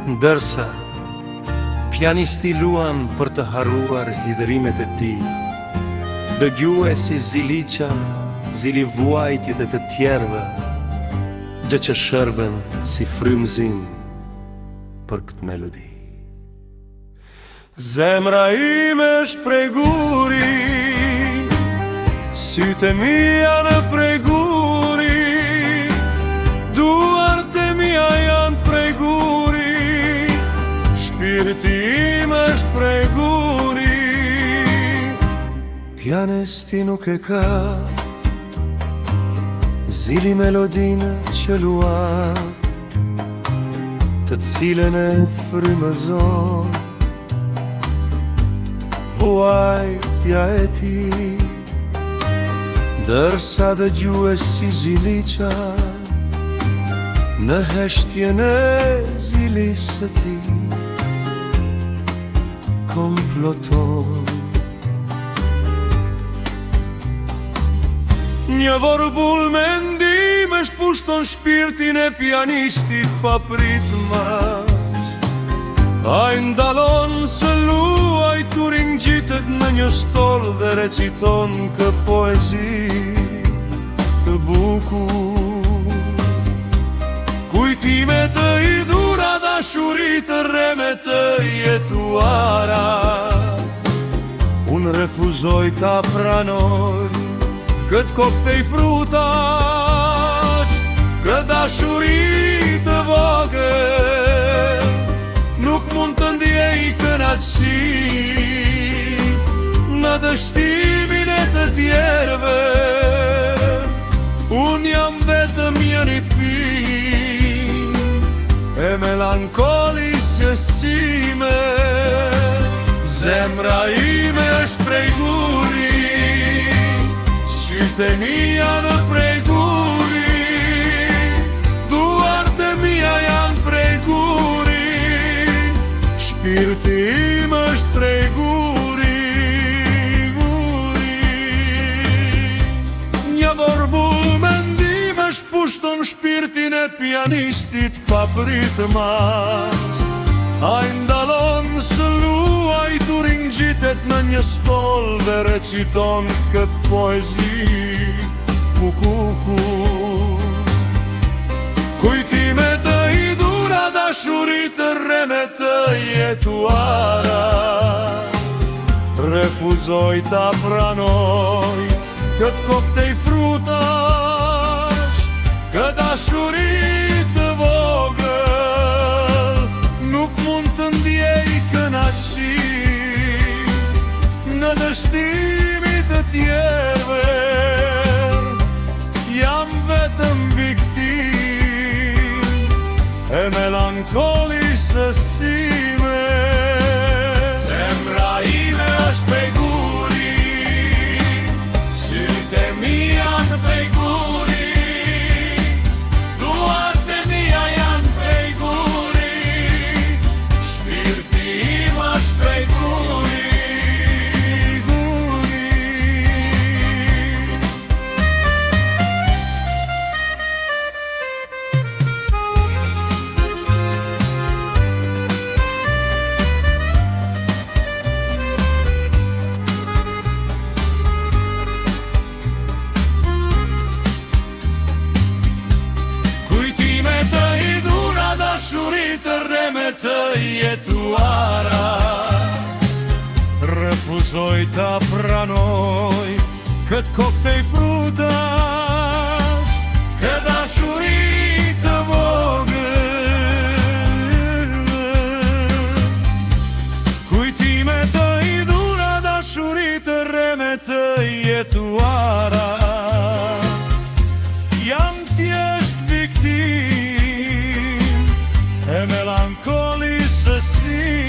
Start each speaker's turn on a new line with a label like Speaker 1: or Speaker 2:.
Speaker 1: ndërsa pianisti luan për të harruar hidhërimet e tij, dëgjue si ziliqa, zilivuajtjet e të tjerëve, gjë që shërben si frymëzim për këtë melodi. Zemra ime është prej guri, sytë e mia në prej guri, duart e mia janë prej guri, shpirti im është prej guri. Pianesti nuk e ka zili melodinë që luan, të cilën e frymëzon vuajtja e tij, ndërsa dëgjue si ziliqa në heshtjen e zilisë së tij komploton. Një vorbull mendime shpushton shpirtin e pianistit pa pritmas, ai ndalon së luaj turin gjitet në një stol dhe reciton kë poezi të bukur. Kujtime të idhura, dashuri të rreme të jetuara, unë refuzoj ta pranoj këtë koktej frutash, këtë dashuri të vogël, nuk mund të ndjej kënaqësi në dështimin e të tjerëve. Unë jam vetëm një ripim e melankolisë sime. Zemra ime është prej guri, sytë e mia në prej guri, duart e mia janë prej guri, shpirti im është prej guri, Një vorbull mendime shpushton shpirtin e pianistit pa pritmas, ai ndalon së luaj turin gjitet në një stol dhe reciton këtë poezi kukuku. Kujtime të idhura, dashuri të rreme të jetuara, refuzoj ta pranoj këtë koktej frutash, këtë dashuri të vogël, nuk mund të ndjej kënaqësi në dështimit të tjerëve. Jam vetëm viktim e melankolisë sime. Zemra ime është prej guri, sytë e mia në prej guri, duart e mia janë prej guri, shpirti im është prej guri. Dashuri të rreme të jetuara, refuzoj ta pranoj këtë koktej frutash, këtë dashuri të vogël. Kujtime të idhura, dashuri të rreme të jetuara, jam thjesht viktim e melankolisë sime.